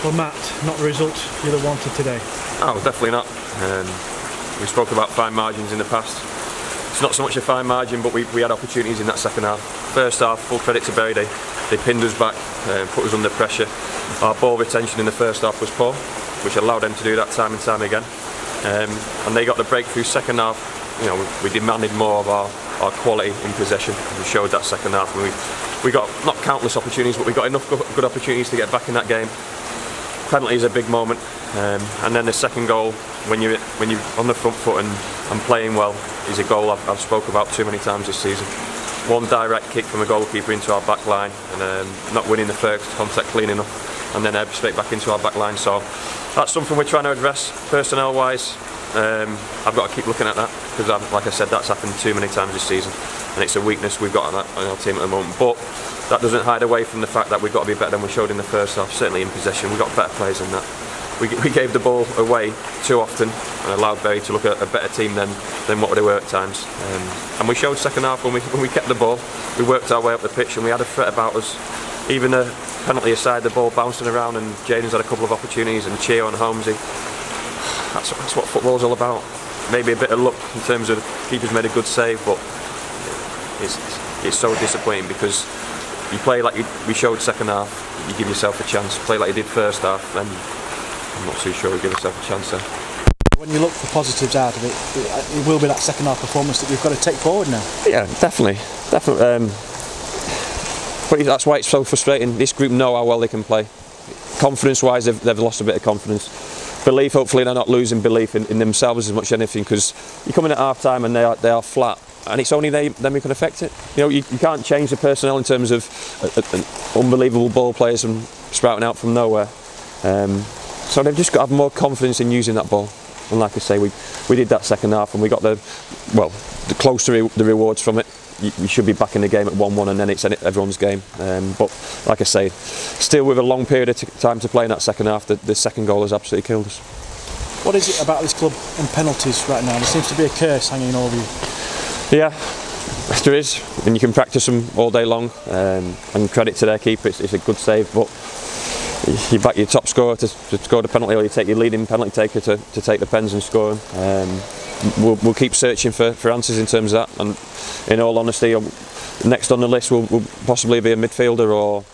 Well, Matt, not the result you'd have wanted today. Oh, definitely not. We spoke about fine margins in the past. It's not so much a fine margin, but we had opportunities in that second half. First half, full credit to Bury, they pinned us back, put us under pressure. Our ball retention in the first half was poor, which allowed them to do that time and time again. And they got the breakthrough second half. You know, we demanded more of our quality in possession. We showed that second half. We got not countless opportunities, but we got enough good opportunities to get back in that game. Penalty is a big moment, and then the second goal, when you're on the front foot and playing well, is a goal I've spoke about too many times this season. One direct kick from a goalkeeper into our back line, and not winning the first contact clean enough, and then straight back into our back line. So that's something we're trying to address personnel wise. I've got to keep looking at that, because like I said, that's happened too many times this season, and it's a weakness we've got on our team at the moment. But that doesn't hide away from the fact that we've got to be better than we showed in the first half. Certainly in possession, we've got better players than that. We gave the ball away too often and allowed Bury to look at a better team than what they were at times. And we showed second half when we kept the ball, we worked our way up the pitch and we had a threat about us. Even a penalty aside, the ball bouncing around, and Jaden's had a couple of opportunities, and Chio and Holmesy. That's what football's all about. Maybe a bit of luck in terms of the keeper's made a good save, but it's so disappointing because you play like we showed second half, you give yourself a chance. Play like you did first half, then I'm not too sure we give ourselves a chance there. When you look for positives out of it, it will be that second half performance that we've got to take forward now. Yeah, definitely. But that's why it's so frustrating. This group know how well they can play. Confidence-wise, they've lost a bit of confidence. Belief, hopefully they're not losing belief in themselves as much as anything, because you come in at half-time and they are flat, and it's only them who can affect it. You know, you can't change the personnel in terms of unbelievable ball players and sprouting out from nowhere. So they've just got to have more confidence in using that ball. And like I say, we did that second half, and we got the close to the rewards from it. You should be back in the game at 1-1, and then it's everyone's game. But like I say, still with a long period of time to play in that second half, the second goal has absolutely killed us. What is it about this club and penalties right now? There seems to be a curse hanging over you. Yeah, there is, and you can practice them all day long. And credit to their keeper, it's a good save, but you back your top scorer to score the penalty, or you take your leading penalty taker to take the pens and score them. We'll keep searching for answers in terms of that, and in all honesty, next on the list will possibly be a midfielder, or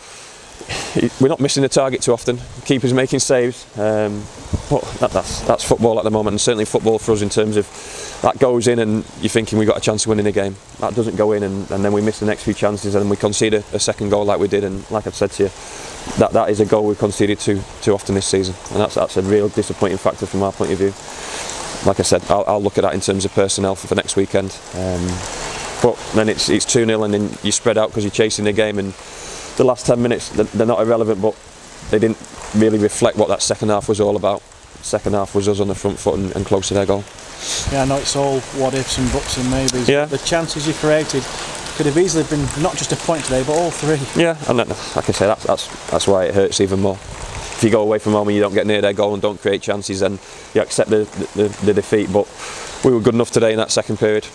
we're not missing the target too often. Keepers making saves, but that's football at the moment, and certainly football for us in terms of that goes in and you're thinking we've got a chance of winning the game. That doesn't go in, and then we miss the next few chances, and we concede a second goal like we did. And like I've said to you, that is a goal we've conceded too often this season, and that's a real disappointing factor from our point of view. Like I said, I'll look at that in terms of personnel for next weekend. But then it's 2-0, and then you spread out because you're chasing the game, and the last 10 minutes, they're not irrelevant, but they didn't really reflect what that second half was all about. Second half was us on the front foot and close to their goal. Yeah, I know it's all what ifs and buts and maybes. Yeah. The chances you created could have easily been not just a point today, but all three. Yeah, and then, like I say, that's why it hurts even more. If you go away from home and you don't get near their goal and don't create chances, then you accept the defeat. But we were good enough today in that second period.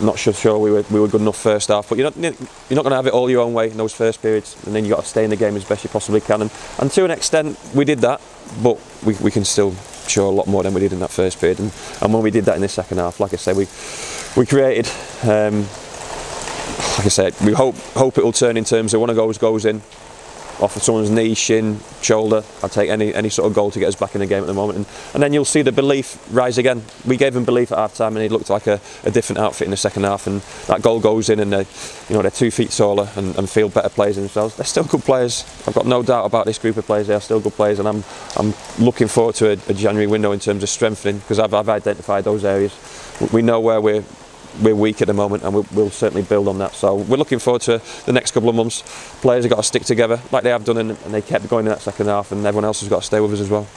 Not sure we were good enough first half, but you're not going to have it all your own way in those first periods, and then you got to stay in the game as best you possibly can. And to an extent, we did that, but we can still show a lot more than we did in that first period. And when we did that in the second half, like I say, we created. Like I said, we hope it will turn in terms of one of those goes in off of someone's knee, shin, shoulder. I'd take any sort of goal to get us back in the game at the moment, and then you'll see the belief rise again. We gave them belief at half time, and it looked like a different outfit in the second half, and that goal goes in, and they're 2 feet taller and feel better players in themselves. They're still good players. I've got no doubt about this group of players. They are still good players, and I'm looking forward to a January window in terms of strengthening, because I've identified those areas. We know where we're weak at the moment, and we'll certainly build on that. So we're looking forward to the next couple of months. Players have got to stick together like they have done, and they kept going in that second half, and everyone else has got to stay with us as well.